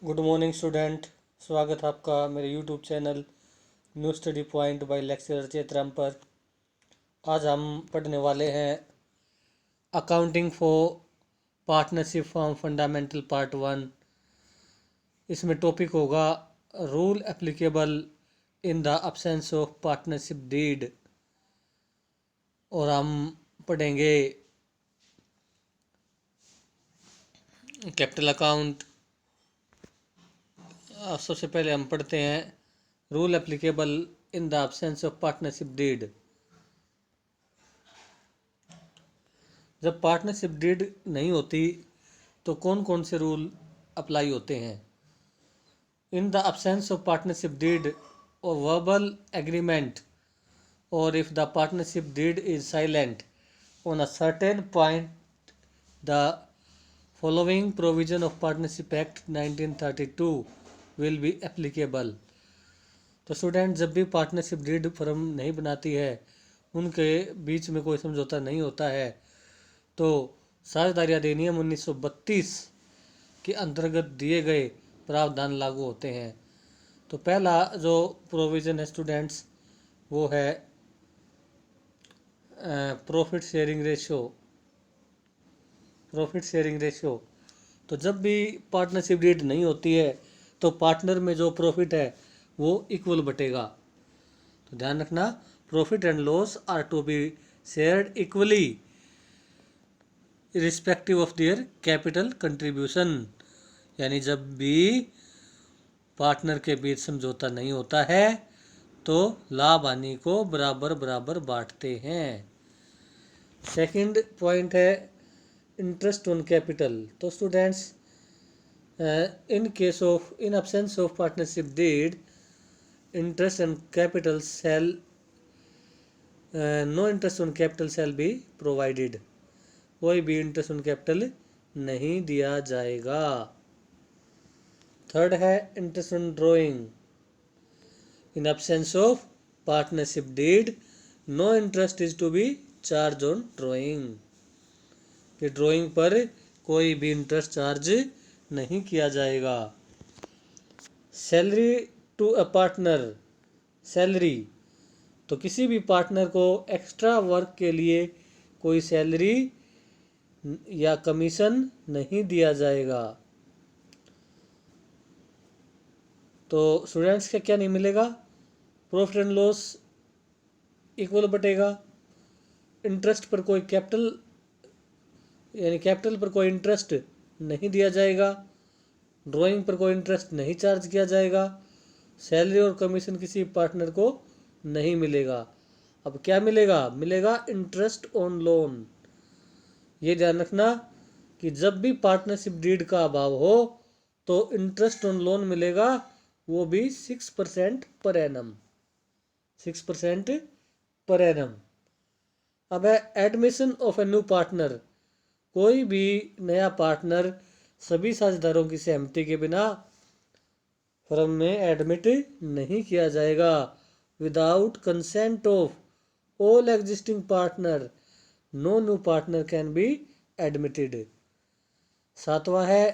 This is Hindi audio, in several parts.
Good morning student. स्वागत है आपका मेरे YouTube channel new study point by lecturer Chetram पर। आज हम पढ़ने वाले हैं accounting for partnership form fundamental part 1। इसमें टॉपिक होगा rule applicable in the absence of partnership deed. और हम पढ़ेंगे कैपिटल अकाउंट। सबसे पहले हम पढ़ते हैं rule applicable in the absence of partnership deed. जब पार्टनरशिप डीड नहीं होती तो कौन कौन से रूल अप्लाई होते हैं। In the absence of partnership deed और वर्बल एग्रीमेंट और if the partnership deed is silent on a certain point the following provision of partnership act 1932 will be applicable. तो स्टूडेंट, जब भी पार्टनरशिप डीड फर्म नहीं बनाती है, उनके बीच में कोई समझौता नहीं होता है, तो साझेदारी अधिनियम 1932 के अंतर्गत दिए गए प्रावधान लागू होते हैं। तो पहला जो प्रोविज़न है स्टूडेंट्स, वो है profit sharing ratio. Profit sharing ratio, तो जब भी पार्टनरशिप डीड नहीं होती है तो पार्टनर में जो प्रॉफिट है वो इक्वल बटेगा। तो ध्यान रखना, profit and loss are to be shared equally respective of their capital contribution. यानी जब भी पार्टनर के बीच समझौता नहीं होता है तो लाभ हानि को बराबर बराबर बांटते हैं। सेकंड पॉइंट है इंटरेस्ट ऑन कैपिटल। तो students, in absence of partnership deed, interest on capital shall no interest on capital shall be provided. कोई भी इंटरेस्ट ऑन कैपिटल नहीं दिया जाएगा। थर्ड है interest on drawing. In absence of partnership deed, no interest is to be charge on drawing. कि ड्राइंग पर कोई भी इंटरेस्ट चार्ज नहीं किया जाएगा। Salary to a partner. Salary, तो किसी भी पार्टनर को एक्स्ट्रा वर्क के लिए कोई सैलरी या कमीशन नहीं दिया जाएगा। तो स्टूडेंट्स का क्या नहीं मिलेगा, प्रॉफिट एंड लॉस इक्वल बटेगा। इंटरेस्ट पर कोई कैपिटल यानी कैपिटल पर कोई इंटरेस्ट नहीं दिया जाएगा। ड्राइंग पर कोई इंटरेस्ट नहीं चार्ज किया जाएगा। सैलरी और कमीशन किसी पार्टनर को नहीं मिलेगा। अब क्या मिलेगा? मिलेगा इंटरेस्ट ऑन लोन। ये ध्यान रखना कि जब भी पार्टनरशिप डीड का अभाव हो तो इंटरेस्ट ऑन लोन मिलेगा, वो भी 6% पर एनम। 6% per annum. अब है admission of a new partner. कोई भी नया पार्टनर सभी साझेदारों की सहमति के बिना फर्म में एडमिट नहीं किया जाएगा। Without consent of all existing partner, no new partner can be admitted. सातवां है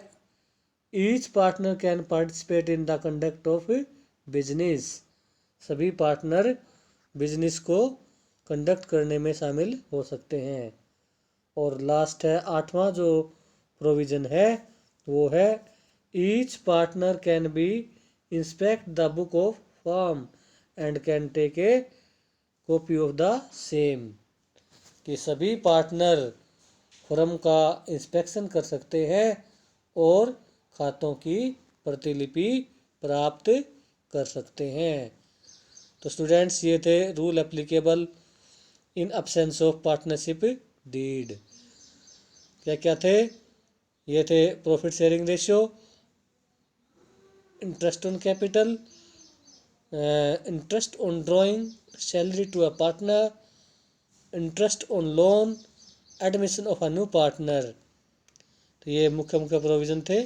each partner can participate in the conduct of business. सभी पार्टनर बिजनेस को कंडक्ट करने में शामिल हो सकते हैं। और लास्ट है आठवां जो प्रोविज़न है, वो है each partner can be inspect the book of form and can take a copy of the same. कि सभी पार्टनर फर्म का इंस्पेक्शन कर सकते हैं और खातों की प्रतिलिपि प्राप्त कर सकते हैं। तो स्टूडेंट्स, ये थे rule applicable in absence of partnership deed. क्या क्या थे? ये थे profit sharing ratio, interest on capital, interest on drawing, salary to a partner, interest on loan, admission of a new partner. तो ये मुख्य मुख्य प्रोविज़न थे।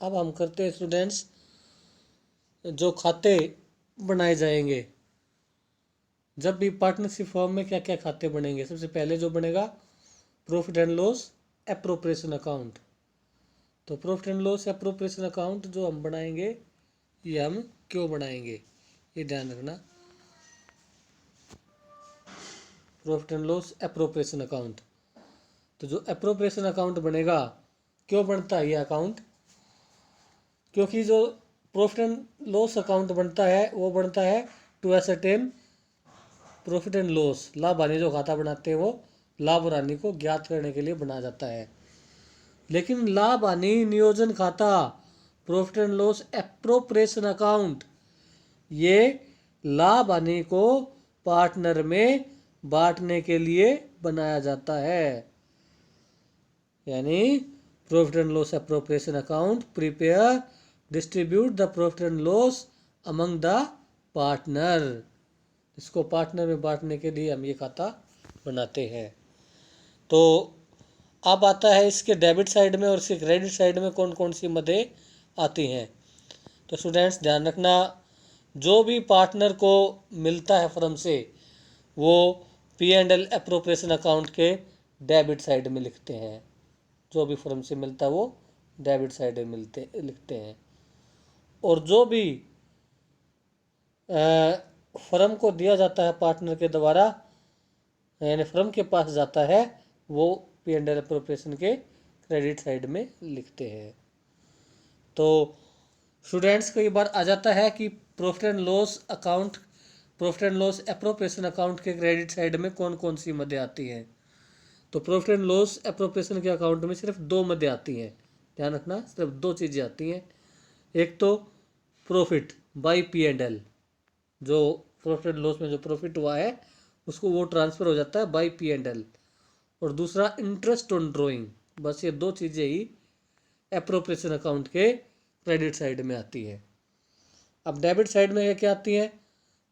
अब हम करते हैं स्टूडेंट्स, जो खाते बनाए जाएंगे जब भी पार्टनरशिप फॉर्म में क्या क्या खाते बनेंगे, सबसे पहले जो बनेगा profit and loss appropriation account. तो profit and loss appropriation account जो हम बनाएंगे, ये हम क्यों बनाएंगे, ये ध्यान रखना। Profit and loss appropriation account, तो जो एप्रोप्रिएशन अकाउंट बनेगा, क्यों बनता है ये अकाउंट, क्योंकि जो प्रॉफिट एंड लॉस अकाउंट बनता है वो बनता है to ascertain profit and loss, लाभ हानि जो खाता बनाते हैं वो लाभ और हानि को ज्ञात करने के लिए बनाया जाता है। लेकिन लाभ हानि नियोजन खाता profit and loss appropriation account, ये लाभ हानि को पार्टनर में बांटने के लिए बनाया जाता है। यानी profit and loss appropriation account prepare distribute the profit and loss among the partner, इसको पार्टनर में बांटने के लिए हम ये खाता बनाते हैं। तो अब आता है इसके डेबिट साइड में और इसके क्रेडिट साइड में कौन कौन सी मदें आती हैं। तो स्टूडेंट्स ध्यान रखना, जो भी पार्टनर को मिलता है फर्म से वो P&L एप्रोप्रिएशन अकाउंट के डेबिट साइड में लिखते हैं। जो भी फर्म से मिलता है वो डेबिट साइड में लिखते हैं। और जो भी फर्म को दिया जाता है पार्टनर के द्वारा, यानी फर्म के पास जाता है, वो P&L एप्रोप्रिएशन के क्रेडिट साइड में लिखते हैं। तो स्टूडेंट्स कई बार आ जाता है कि profit and loss account, profit and loss appropriation account के क्रेडिट साइड में कौन कौन सी मदें आती हैं। तो प्रॉफिट एंड लॉस एप्रोप्रिएशन के अकाउंट में सिर्फ 2 मदें आती हैं, ध्यान रखना, सिर्फ 2 चीज़ें आती हैं। एक तो प्रॉफिट बाय P&L, जो प्रॉफिट एंड लॉस में जो प्रॉफिट हुआ है उसको वो ट्रांसफ़र हो जाता है बाय P&L। और दूसरा इंटरेस्ट ऑन ड्रॉइंग। बस ये 2 चीज़ें ही एप्रोप्रिएशन अकाउंट के क्रेडिट साइड में आती है। अब डेबिट साइड में क्या आती है,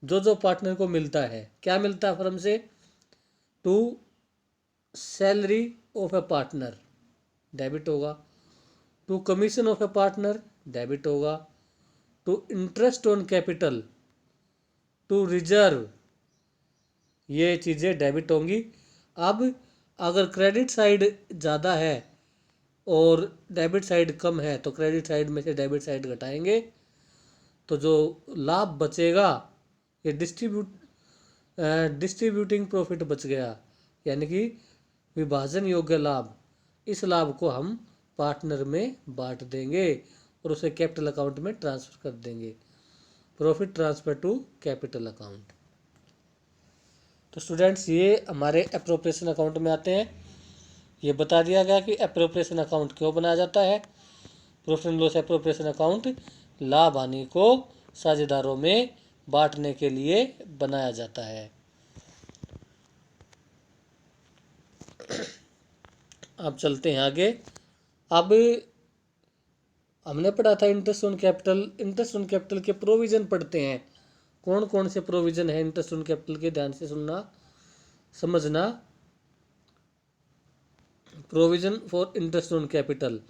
जो जो पार्टनर को मिलता है, क्या मिलता है फर्म से, to salary of a partner debit होगा, to commission of a partner debit होगा, to interest on capital, to reserve, ये चीज़ें डेबिट होंगी। अब अगर क्रेडिट साइड ज़्यादा है और डेबिट साइड कम है तो क्रेडिट साइड में से डेबिट साइड घटाएंगे, तो जो लाभ बचेगा ये डिस्ट्रीब्यूटिंग प्रॉफिट बच गया, यानी कि विभाजन योग्य लाभ। इस लाभ को हम पार्टनर में बांट देंगे और उसे कैपिटल अकाउंट में ट्रांसफ़र कर देंगे, profit transfer to capital account. तो स्टूडेंट्स ये हमारे एप्रोप्रिएशन अकाउंट में आते हैं। ये बता दिया गया कि एप्रोप्रिएशन अकाउंट क्यों बनाया जाता है। Profit and loss appropriation account लाभ हानि को साझेदारों में बांटने के लिए बनाया जाता है। अब चलते हैं आगे। अब हमने पढ़ा था interest on capital. Interest on capital के प्रोविज़न पढ़ते हैं। कौन कौन से प्रोविज़न है इंटरेस्ट ऑन कैपिटल के, ध्यान से सुनना समझना। Provision for interest on capital,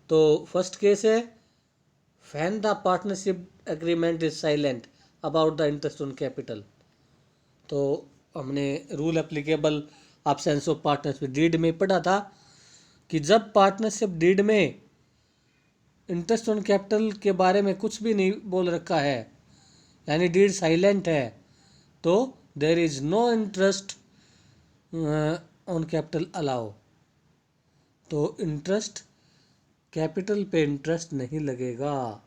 तो first case is when the partnership agreement is silent about the interest on capital. तो हमने rule applicable absence of partnership deed में पढ़ा था कि जब पार्टनरशिप डीड में इंटरेस्ट ऑन कैपिटल के बारे में कुछ भी नहीं बोल रखा है, यानी डीड साइलेंट है, तो there is no interest on capital allow. तो इंटरेस्ट कैपिटल पे इंटरेस्ट नहीं लगेगा।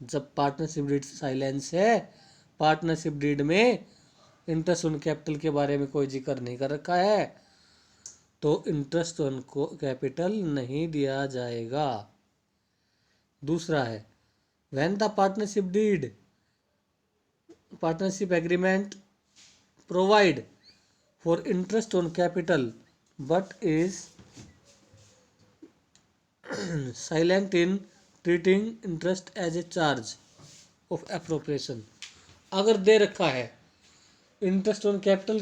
जब पार्टनरशिप डीड साइलेंस है, पार्टनरशिप डीड में इंटरेस्ट ऑन कैपिटल के बारे में कोई जिक्र नहीं कर रखा है, तो इंटरेस्ट ऑन कैपिटल नहीं दिया जाएगा। दूसरा है when the partnership deed, partnership agreement provide for interest on capital but is silent in treating interest as a charge of appropriation. अगर दे रखा है इंटरेस्ट ऑन कैपिटल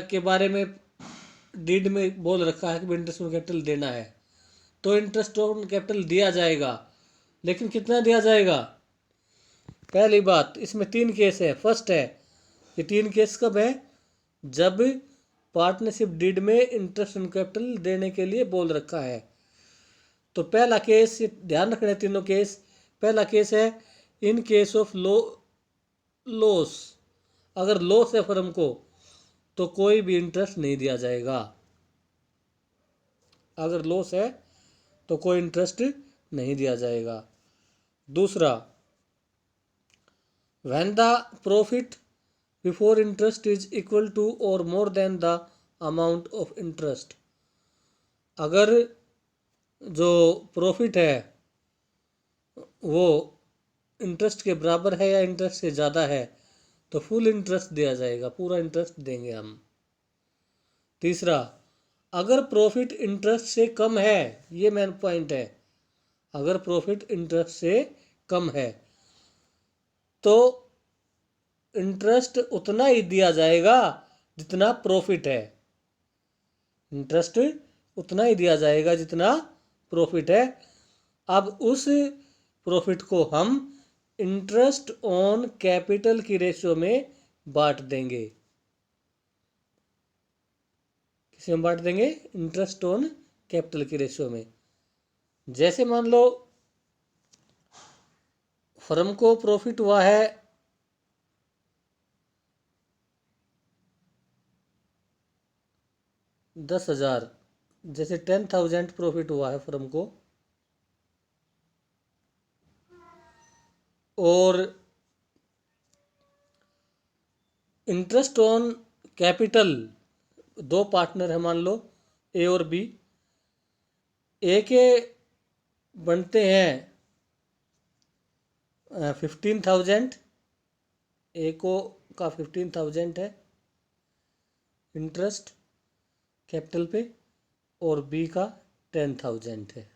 के बारे में, डीड में बोल रखा है कि इंटरेस्ट ऑन कैपिटल देना है, तो इंटरेस्ट ऑन कैपिटल दिया जाएगा। लेकिन कितना दिया जाएगा, पहली बात, इसमें 3 केस है। फर्स्ट है, ये 3 केस कब है? जब पार्टनरशिप डीड में इंटरेस्ट ऑन कैपिटल देने के लिए बोल रखा है। तो पहला केस, ध्यान रखना है तीनों केस। पहला केस है इन केस ऑफ लॉस, अगर लॉस है फर्म को तो कोई भी इंटरेस्ट नहीं दिया जाएगा। अगर लॉस है तो कोई इंटरेस्ट नहीं दिया जाएगा। दूसरा, when the profit before interest is equal to or more than the amount of interest, अगर जो प्रॉफिट है वो इंटरेस्ट के बराबर है या इंटरेस्ट से ज़्यादा है तो फुल इंटरेस्ट दिया जाएगा, पूरा इंटरेस्ट देंगे हम। तीसरा, अगर प्रॉफिट इंटरेस्ट से कम है, ये मेन पॉइंट है, अगर प्रॉफिट इंटरेस्ट से कम है तो इंटरेस्ट उतना ही दिया जाएगा जितना प्रॉफिट है। इंटरेस्ट उतना ही दिया जाएगा जितना प्रॉफिट है। अब उस प्रॉफिट को हम इंटरेस्ट ऑन कैपिटल की रेशियो में बांट देंगे। किसे हम बांट देंगे? इंटरेस्ट ऑन कैपिटल की रेशियो में। जैसे मान लो फर्म को प्रॉफिट हुआ है 10,000, जैसे 10,000 प्रॉफिट हुआ है फर्म को, और इंटरेस्ट ऑन कैपिटल, दो पार्टनर है मान लो ए और बी, ए के बनते हैं 15,000, ए को का 15,000 है इंटरेस्ट कैपिटल पे और बी का 10,000 है।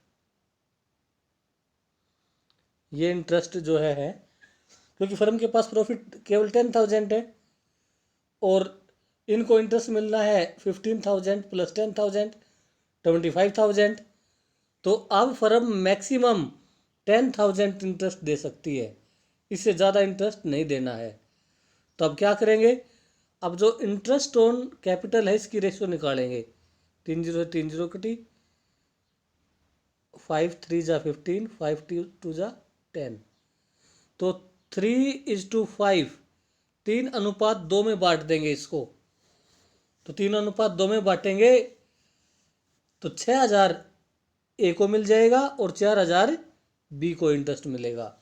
ये इंटरेस्ट जो है क्योंकि फर्म के पास प्रॉफिट केवल 10,000 है और इनको इंटरेस्ट मिलना है 15,000 प्लस 10,000 25,000, तो अब फर्म मैक्सिमम 10,000 इंटरेस्ट दे सकती है, इससे ज़्यादा इंटरेस्ट नहीं देना है। तो अब क्या करेंगे? अब जो इंटरेस्ट ऑन कैपिटल है इसकी रेशियो निकालेंगे। 3 0 कटी, 5 3 जा 15, 5 2 जा 10, तो 3:5, 3:2 में बांट देंगे इसको। तो 3:2 में बांटेंगे तो 6,000 ए को मिल जाएगा और 4,000 बी को इंटरेस्ट मिलेगा।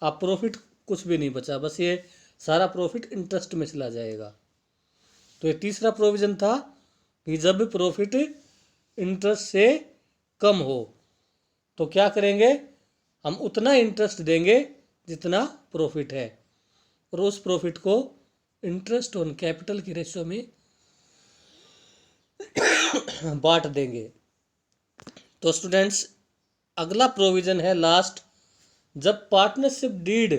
अब प्रॉफिट कुछ भी नहीं बचा, बस ये सारा प्रॉफिट इंटरेस्ट में चला जाएगा। तो ये तीसरा प्रोविजन था कि जब प्रॉफिट इंटरेस्ट से कम हो तो क्या करेंगे? हम उतना इंटरेस्ट देंगे जितना प्रॉफिट है और उस प्रॉफिट को इंटरेस्ट ऑन कैपिटल की रेशियो में बांट देंगे। तो स्टूडेंट्स, अगला प्रोविजन है लास्ट, जब पार्टनरशिप डीड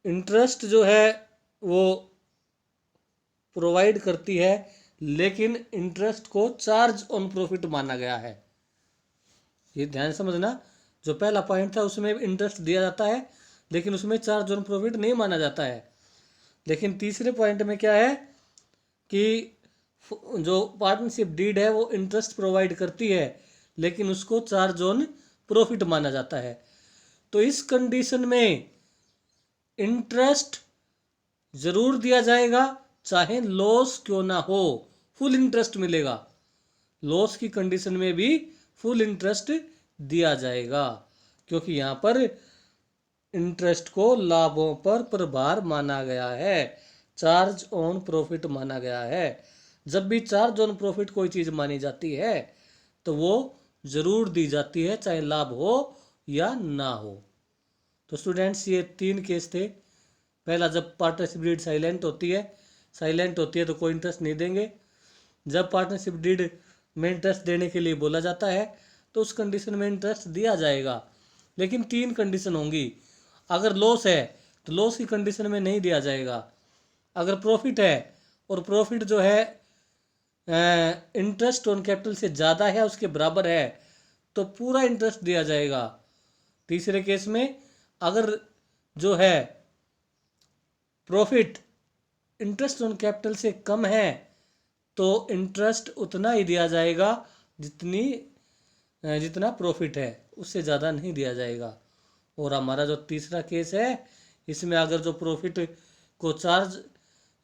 इंटरेस्ट जो है वो प्रोवाइड करती है लेकिन इंटरेस्ट को चार्ज ऑन प्रॉफिट माना गया है। ये ध्यान समझना, जो पहला पॉइंट था उसमें इंटरेस्ट दिया जाता है लेकिन उसमें चार्ज ऑन प्रॉफिट नहीं माना जाता है। लेकिन तीसरे पॉइंट में क्या है कि जो पार्टनरशिप डीड है वो इंटरेस्ट प्रोवाइड करती है लेकिन उसको चार्ज ऑन प्रॉफिट माना जाता है। तो इस कंडीशन में इंटरेस्ट जरूर दिया जाएगा, चाहे लॉस क्यों ना हो, फुल इंटरेस्ट मिलेगा। लॉस की कंडीशन में भी फुल इंटरेस्ट दिया जाएगा क्योंकि यहाँ पर इंटरेस्ट को लाभों पर प्रभार माना गया है, चार्ज ऑन प्रॉफिट माना गया है। जब भी चार्ज ऑन प्रॉफिट कोई चीज़ मानी जाती है तो वो ज़रूर दी जाती है, चाहे लाभ हो या ना हो। तो स्टूडेंट्स, ये 3 केस थे। पहला, जब पार्टनरशिप डीड साइलेंट होती है तो कोई इंटरेस्ट नहीं देंगे। जब पार्टनरशिप डीड में इंटरेस्ट देने के लिए बोला जाता है तो उस कंडीशन में इंटरेस्ट दिया जाएगा, लेकिन 3 कंडीशन होंगी। अगर लॉस है तो लॉस की कंडीशन में नहीं दिया जाएगा। अगर प्रॉफिट है और प्रॉफिट जो है इंटरेस्ट ऑन कैपिटल से ज़्यादा है, उसके बराबर है, तो पूरा इंटरेस्ट दिया जाएगा तीसरे केस में अगर जो है प्रॉफिट इंटरेस्ट ऑन कैपिटल से कम है तो इंटरेस्ट उतना ही दिया जाएगा जितना प्रॉफिट है, उससे ज़्यादा नहीं दिया जाएगा। और हमारा जो तीसरा केस है, इसमें अगर जो प्रॉफिट को चार्ज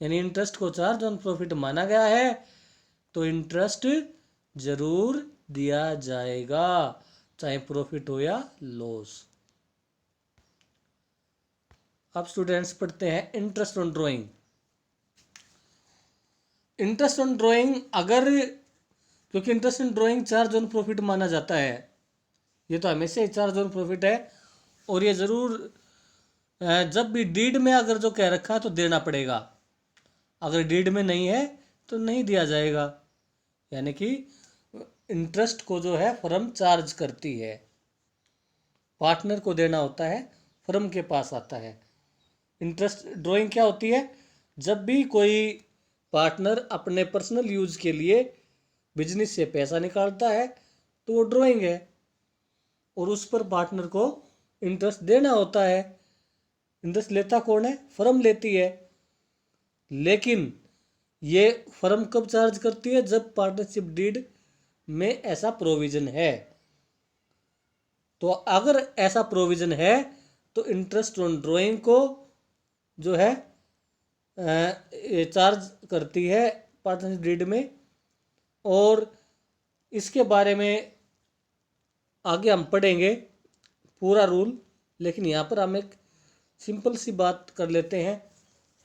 यानी इंटरेस्ट को चार्ज ऑन प्रॉफिट माना गया है तो इंटरेस्ट जरूर दिया जाएगा, चाहे प्रॉफिट हो या लॉस। अब स्टूडेंट्स पढ़ते हैं interest on drawing. Interest on drawing क्योंकि interest on drawing charge on profit माना जाता है, ये तो हमेशा ही चार्ज ऑन प्रॉफिट है, और ये ज़रूर जब भी डीड में अगर जो कह रखा है तो देना पड़ेगा, अगर डीड में नहीं है तो नहीं दिया जाएगा। यानी कि इंटरेस्ट को जो है फर्म चार्ज करती है, पार्टनर को देना होता है, फर्म के पास आता है। इंटरेस्ट ड्राइंग क्या होती है? जब भी कोई पार्टनर अपने पर्सनल यूज के लिए बिजनेस से पैसा निकालता है तो वो ड्राइंग है, और उस पर पार्टनर को इंटरेस्ट देना होता है। इंटरेस्ट लेता कौन है? फर्म लेती है। लेकिन ये फर्म कब चार्ज करती है? जब पार्टनरशिप डीड में ऐसा प्रोविजन है। तो अगर ऐसा प्रोविजन है तो इंटरेस्ट ऑन ड्राइंग को जो है चार्ज करती है पार्टनरशिप डीड में। और इसके बारे में आगे हम पढ़ेंगे पूरा रूल, लेकिन यहाँ पर हम एक सिंपल सी बात कर लेते हैं।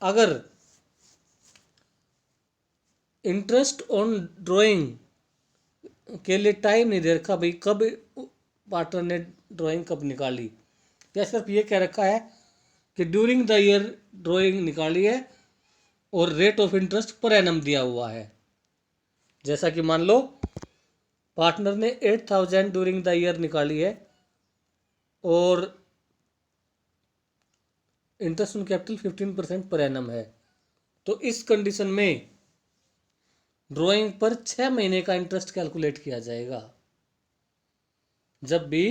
अगर इंटरेस्ट ऑन ड्राइंग के लिए टाइम नहीं दे रखा, भाई कब पार्टनर ने ड्राइंग कब निकाली, या सिर्फ ये कह रखा है कि ड्यूरिंग द ईयर ड्राइंग निकाली है और rate of interest per annum दिया हुआ है। जैसा कि मान लो पार्टनर ने 8,000 ड्यूरिंग द ईयर निकाली है और interest on capital 15% per annum है, तो इस कंडीशन में ड्राइंग पर 6 महीने का इंटरेस्ट कैलकुलेट किया जाएगा। जब भी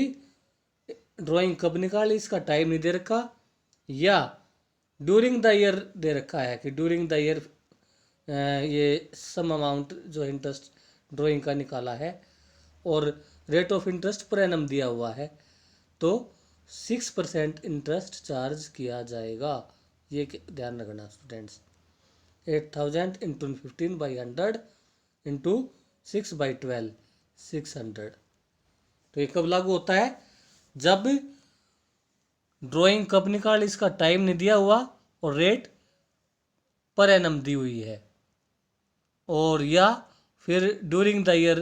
ड्राइंग कब निकाली इसका टाइम नहीं दे रखा, या ड्यूरिंग द ईयर दे रखा है कि ड्यूरिंग द ईयर ये सम अमाउंट जो इंटरेस्ट ड्राइंग का निकाला है और rate of interest per annum दिया हुआ है, तो 6% इंटरेस्ट चार्ज किया जाएगा। ये ध्यान रखना स्टूडेंट्स। 8,000 into 15/100 into 6/12 600। तो ये कब लागू होता है? जब ड्राइंग कब निकाल इसका टाइम नहीं दिया हुआ और रेट पर एनम दी हुई है, और या फिर ड्यूरिंग द ईयर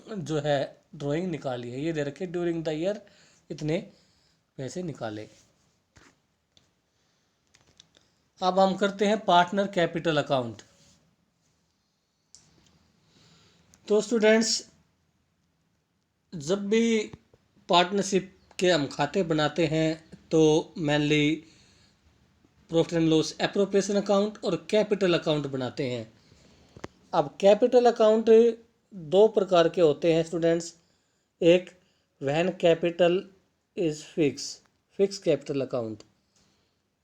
जो है ड्राइंग निकाली है, ये दे रखे ड्यूरिंग द ईयर इतने पैसे निकाले। अब हम करते हैं पार्टनर कैपिटल अकाउंट। तो स्टूडेंट्स, जब भी पार्टनरशिप के हम खाते बनाते हैं तो mainly profit and loss appropriation account और कैपिटल अकाउंट बनाते हैं। अब कैपिटल अकाउंट दो प्रकार के होते हैं स्टूडेंट्स। एक when capital is fix capital account,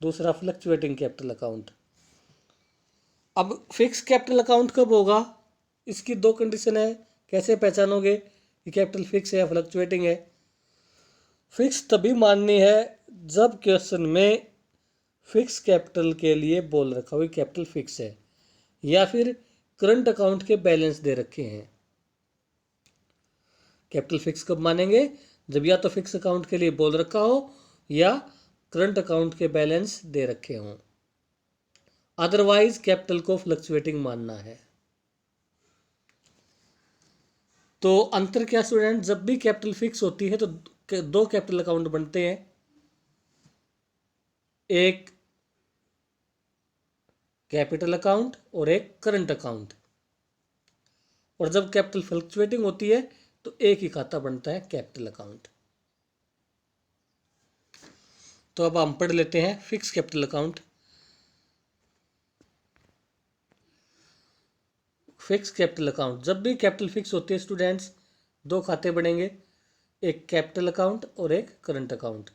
दूसरा फ्लक्चुएटिंग कैपिटल अकाउंट। अब फिक्स कैपिटल अकाउंट कब होगा? इसकी दो कंडीशन है। कैसे पहचानोगे कि कैपिटल फिक्स है या फ्लक्चुएटिंग है? फिक्स तभी माननी है जब क्वेश्चन में फिक्स कैपिटल के लिए बोल रखा हुआ कैपिटल फिक्स है, या फिर करंट अकाउंट के बैलेंस दे रखे हैं। कैपिटल फिक्स कब मानेंगे? जब या तो फिक्स अकाउंट के लिए बोल रखा हो या करंट अकाउंट के बैलेंस दे रखे हों। अदरवाइज कैपिटल को फ्लक्चुएटिंग मानना है। तो अंतर क्या स्टूडेंट? जब भी कैपिटल फिक्स होती है तो दो कैपिटल अकाउंट बनते हैं, एक कैपिटल अकाउंट और एक करंट अकाउंट। और जब कैपिटल फ्लक्चुएटिंग होती है तो एक ही खाता बनता है, कैपिटल अकाउंट। तो अब हम पढ़ लेते हैं fix capital account. Fix capital account, जब भी कैपिटल फिक्स होती है स्टूडेंट्स, दो खाते बनेंगे। एक कैपिटल अकाउंट और एक करंट अकाउंट।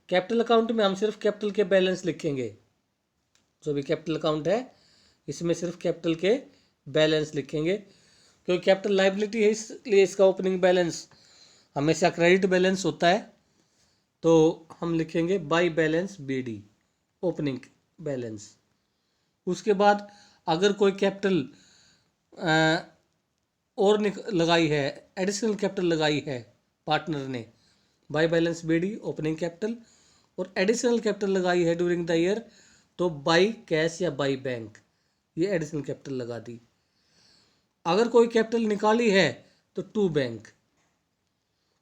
कैपिटल अकाउंट में हम सिर्फ कैपिटल के बैलेंस लिखेंगे, जो भी कैपिटल अकाउंट है इसमें सिर्फ कैपिटल के बैलेंस लिखेंगे, क्योंकि कैपिटल लायबिलिटी है इसलिए इसका ओपनिंग बैलेंस हमेशा क्रेडिट बैलेंस होता है। तो हम लिखेंगे by balance BD opening balance. उसके बाद अगर कोई कैपिटल और लगाई है, एडिशनल कैपिटल लगाई है पार्टनर ने, by balance BD opening capital, और एडिशनल कैपिटल लगाई है ड्यूरिंग द ईयर तो बाई कैश या बाई बैंक, ये एडिशनल कैपिटल लगा दी। अगर कोई कैपिटल निकाली है तो to bank,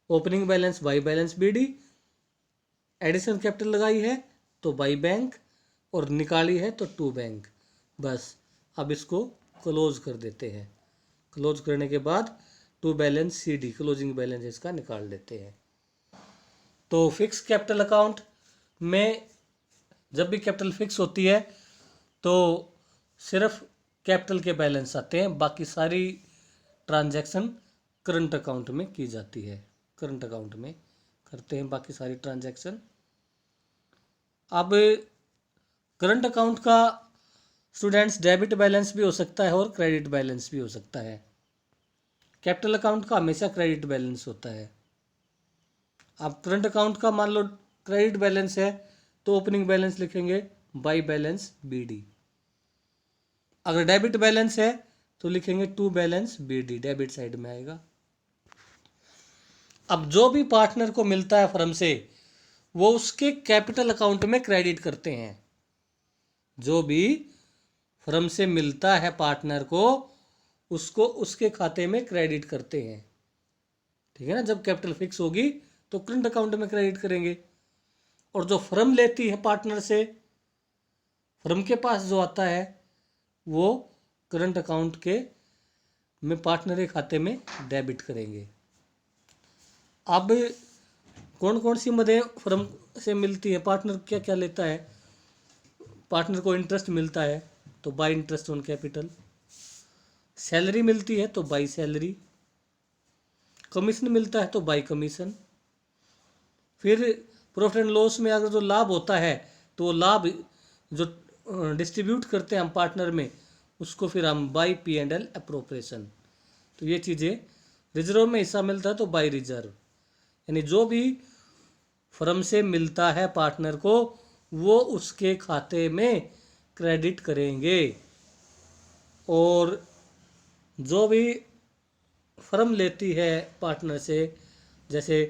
opening balance by balance BD, additional capital लगाई है तो बाई बैंक, और निकाली है तो टू बैंक। बस अब इसको क्लोज कर देते हैं। क्लोज करने के बाद to balance CD closing balance इसका निकाल देते हैं। तो फिक्स कैपिटल अकाउंट में जब भी कैपिटल फिक्स होती है तो सिर्फ कैपिटल के बैलेंस आते हैं, बाकी सारी ट्रांजैक्शन करंट अकाउंट में की जाती है, करंट अकाउंट में करते हैं बाकी सारी ट्रांजैक्शन। अब करंट अकाउंट का स्टूडेंट्स डेबिट बैलेंस भी हो सकता है और क्रेडिट बैलेंस भी हो सकता है। कैपिटल अकाउंट का हमेशा क्रेडिट बैलेंस होता है। अब करंट अकाउंट का मान लो क्रेडिट बैलेंस है तो ओपनिंग बैलेंस लिखेंगे बाई बैलेंस BD। अगर डेबिट बैलेंस है तो लिखेंगे to balance BD, debit side में आएगा। अब जो भी पार्टनर को मिलता है फर्म से वो उसके कैपिटल अकाउंट में क्रेडिट करते हैं। जो भी फर्म से मिलता है पार्टनर को उसको उसके खाते में क्रेडिट करते हैं, ठीक है ना। जब कैपिटल फिक्स होगी तो करंट अकाउंट में क्रेडिट करेंगे, और जो फर्म लेती है पार्टनर से, फर्म के पास जो आता है वो करंट अकाउंट के में पार्टनर के खाते में डेबिट करेंगे। अब कौन कौन सी मदें फर्म से मिलती है, पार्टनर क्या क्या लेता है। पार्टनर को इंटरेस्ट मिलता है तो by interest on capital, salary मिलती है तो बाई सैलरी, कमीशन मिलता है तो बाई कमीशन। फिर प्रॉफिट एंड लॉस में अगर जो लाभ होता है तो वो लाभ जो डिस्ट्रीब्यूट करते हैं हम पार्टनर में उसको फिर हम बाई P&L अप्रोप्रिएशन। तो ये चीज़ें, रिजर्व में हिस्सा मिलता है तो बाई रिजर्व, यानी जो भी फर्म से मिलता है पार्टनर को वो उसके खाते में क्रेडिट करेंगे। और जो भी फर्म लेती है पार्टनर से, जैसे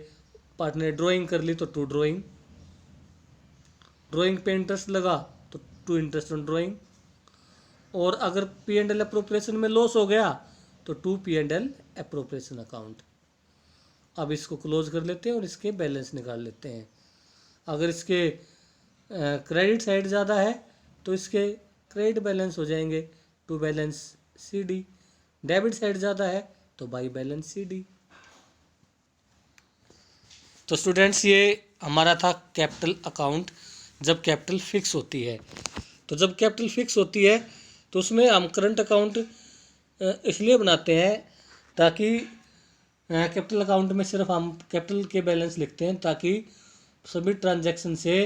पार्टनर ने ड्राइंग कर ली तो टू ड्राइंग, ड्राइंग पे इंटरेस्ट लगा तो टू इंटरेस्ट ऑन ड्राइंग, और अगर P&L अप्रोप्रिएशन में लॉस हो गया तो टू P&L अप्रोप्रिएशन अकाउंट। अब इसको क्लोज कर लेते हैं और इसके बैलेंस निकाल लेते हैं। अगर इसके क्रेडिट साइड ज़्यादा है तो इसके क्रेडिट बैलेंस हो जाएंगे to balance CD, debit side ज़्यादा है तो बाई बैलेंस CD। तो स्टूडेंट्स ये हमारा था कैपिटल अकाउंट जब कैपिटल फिक्स होती है। तो जब कैपिटल फिक्स होती है तो उसमें हम करंट अकाउंट इसलिए बनाते हैं ताकि कैपिटल अकाउंट में सिर्फ हम कैपिटल के बैलेंस लिखते हैं ताकि सभी ट्रांजैक्शन से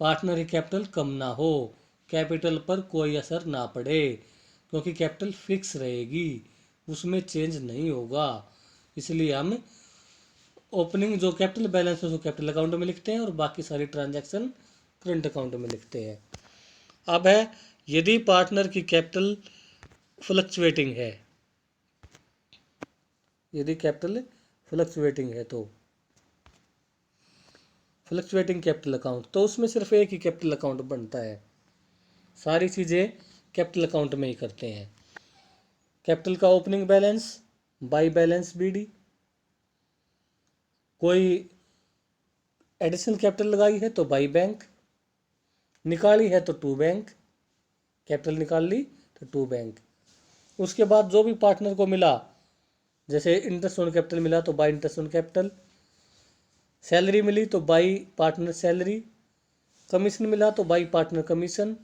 पार्टनर की कैपिटल कम ना हो, कैपिटल पर कोई असर ना पड़े, क्योंकि कैपिटल फिक्स रहेगी, उसमें चेंज नहीं होगा। इसलिए हम ओपनिंग जो कैपिटल बैलेंस है उसको कैपिटल अकाउंट में लिखते हैं और बाकी सारी ट्रांजैक्शन करंट अकाउंट में लिखते हैं। अब है यदि पार्टनर की कैपिटल फ्लक्चुएटिंग है, यदि कैपिटल फ्लक्चुएटिंग है तो फ्लक्चुएटिंग कैपिटल अकाउंट, तो उसमें सिर्फ एक ही कैपिटल अकाउंट बनता है, सारी चीज़ें कैपिटल अकाउंट में ही करते हैं। कैपिटल का opening balance by balance BD, कोई एडिशनल कैपिटल लगाई है तो बाई बैंक, निकाली है तो टू बैंक, कैपिटल निकाल ली तो टू बैंक। उसके बाद जो भी पार्टनर को मिला, जैसे इंटरेस्ट ऑन कैपिटल मिला तो by interest on capital, salary मिली तो बाई पार्टनर सैलरी, कमीशन मिला तो by partner commission,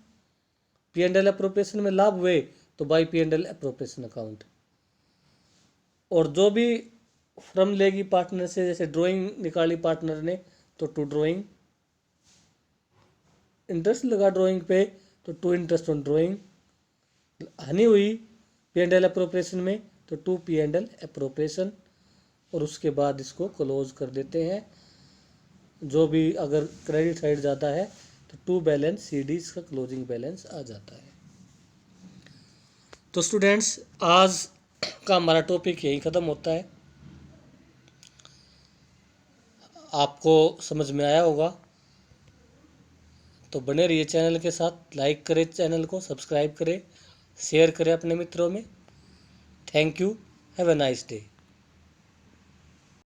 P&L appropriation में लाभ हुए तो बाई P&L अप्रोप्रिएशन अकाउंट। और जो भी फ्रॉम लेगी पार्टनर से, जैसे ड्राइंग निकाली पार्टनर ने तो टू ड्राइंग, इंटरेस्ट लगा ड्राइंग पे तो टू इंटरेस्ट ऑन ड्राइंग, हानि हुई पी एंड एल अप्रोप्रिएशन में तो to P and L appropriation, और उसके बाद इसको क्लोज कर देते हैं। जो भी अगर क्रेडिट साइड जाता है तो टू बैलेंस सी डी इसका क्लोजिंग बैलेंस आ जाता है। तो स्टूडेंट्स आज का हमारा टॉपिक यही ख़त्म होता है। आपको समझ में आया होगा तो बने रहिए चैनल के साथ, लाइक करें चैनल को, सब्सक्राइब करें, शेयर करें अपने मित्रों में। Thank you, have a nice day.